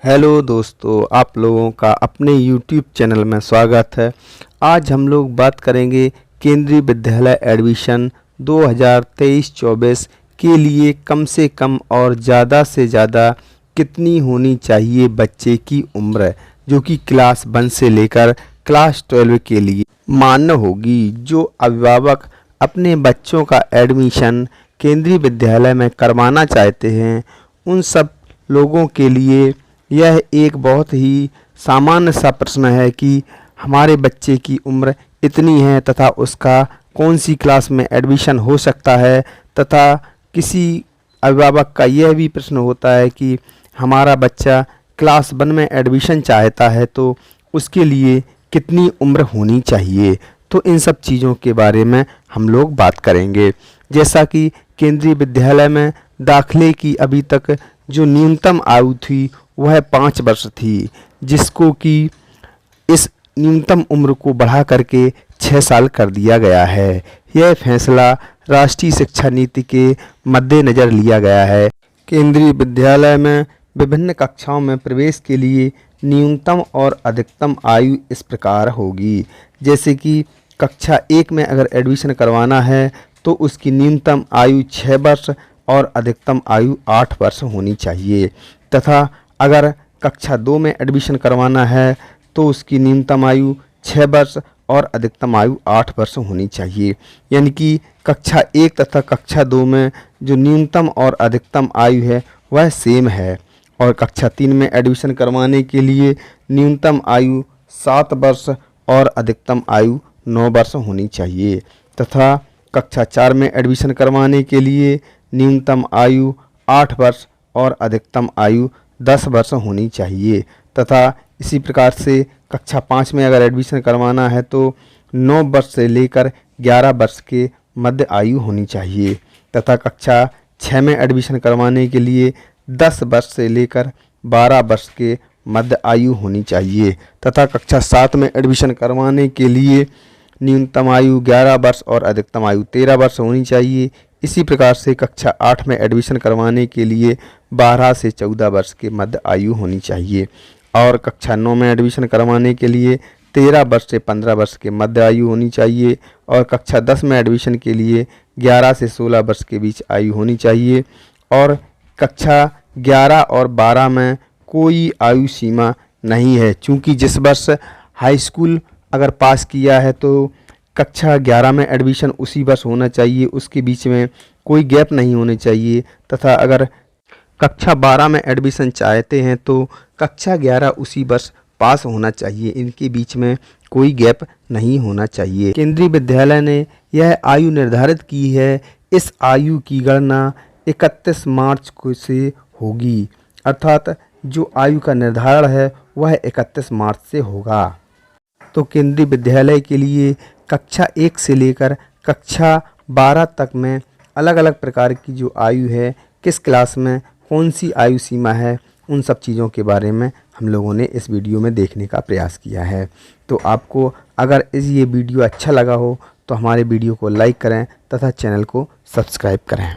Hello दोस्तों, आप लोगों का अपने YouTube चैनल में स्वागत है। आज हम लोग बात करेंगे केंद्रीय विद्यालय एडमिशन 2023-24 के लिए कम से कम और ज़्यादा से ज़्यादा कितनी होनी चाहिए बच्चे की उम्र, जो कि क्लास 1 से लेकर क्लास 12 के लिए मान्य होगी। जो अभिभावक अपने बच्चों का एडमिशन केंद्रीय विद्यालय में करवाना चाहते हैं, उन सब लोगों के लिए यह एक बहुत ही सामान्य सा प्रश्न है कि हमारे बच्चे की उम्र इतनी है तथा उसका कौन सी क्लास में एडमिशन हो सकता है, तथा किसी अभिभावक का यह भी प्रश्न होता है कि हमारा बच्चा क्लास 1 में एडमिशन चाहता है तो उसके लिए कितनी उम्र होनी चाहिए। तो इन सब चीज़ों के बारे में हम लोग बात करेंगे। जैसा कि केंद्रीय विद्यालय में दाखिले की अभी तक जो न्यूनतम आयु थी वह 5 वर्ष थी, जिसको कि इस न्यूनतम उम्र को बढ़ा करके 6 साल कर दिया गया है। यह फैसला राष्ट्रीय शिक्षा नीति के मद्देनज़र लिया गया है। केंद्रीय विद्यालय में विभिन्न कक्षाओं में प्रवेश के लिए न्यूनतम और अधिकतम आयु इस प्रकार होगी। जैसे कि कक्षा 1 में अगर एडमिशन करवाना है तो उसकी न्यूनतम आयु 6 वर्ष और अधिकतम आयु 8 वर्ष होनी चाहिए, तथा अगर कक्षा 2 में एडमिशन करवाना है तो उसकी न्यूनतम आयु 6 वर्ष और अधिकतम आयु 8 वर्ष होनी चाहिए। यानी कि कक्षा 1 तथा कक्षा 2 में जो न्यूनतम और अधिकतम आयु है वह सेम है, और कक्षा 3 में एडमिशन करवाने के लिए न्यूनतम आयु 7 वर्ष और अधिकतम आयु 9 वर्ष होनी चाहिए, तथा कक्षा 4 में एडमिशन करवाने के लिए न्यूनतम आयु 8 वर्ष और अधिकतम आयु 10 वर्ष होनी चाहिए, तथा इसी प्रकार से कक्षा 5 में अगर एडमिशन करवाना है तो 9 वर्ष से लेकर 11 वर्ष के मध्य आयु होनी चाहिए, तथा कक्षा 6 में एडमिशन करवाने के लिए 10 वर्ष से लेकर 12 वर्ष के मध्य आयु होनी चाहिए, तथा कक्षा 7 में एडमिशन करवाने के लिए न्यूनतम आयु 11 वर्ष और अधिकतम आयु 13 वर्ष होनी चाहिए। इसी प्रकार से कक्षा 8 में एडमिशन करवाने के लिए 12 से 14 वर्ष के मध्य आयु होनी चाहिए, और कक्षा 9 में एडमिशन करवाने के लिए 13 वर्ष से 15 वर्ष के मध्य आयु होनी चाहिए, और कक्षा 10 में एडमिशन के लिए 11 से 16 वर्ष के बीच आयु होनी चाहिए, और कक्षा 11 और 12 में कोई आयु सीमा नहीं है, चूँकि जिस वर्ष हाई स्कूल अगर पास किया है तो कक्षा 11 में एडमिशन उसी वर्ष होना चाहिए, उसके बीच में कोई गैप नहीं होने चाहिए, तथा अगर कक्षा 12 में एडमिशन चाहते हैं तो कक्षा 11 उसी वर्ष पास होना चाहिए, इनके बीच में कोई गैप नहीं होना चाहिए। केंद्रीय विद्यालय ने यह आयु निर्धारित की है। इस आयु की गणना 31 मार्च को से होगी, अर्थात जो आयु का निर्धारण है वह 31 मार्च से होगा। तो केंद्रीय विद्यालय के लिए कक्षा 1 से लेकर कक्षा 12 तक में अलग अलग प्रकार की जो आयु है, किस क्लास में कौन सी आयु सीमा है, उन सब चीज़ों के बारे में हम लोगों ने इस वीडियो में देखने का प्रयास किया है। तो आपको अगर ये वीडियो अच्छा लगा हो तो हमारे वीडियो को लाइक करें तथा चैनल को सब्सक्राइब करें।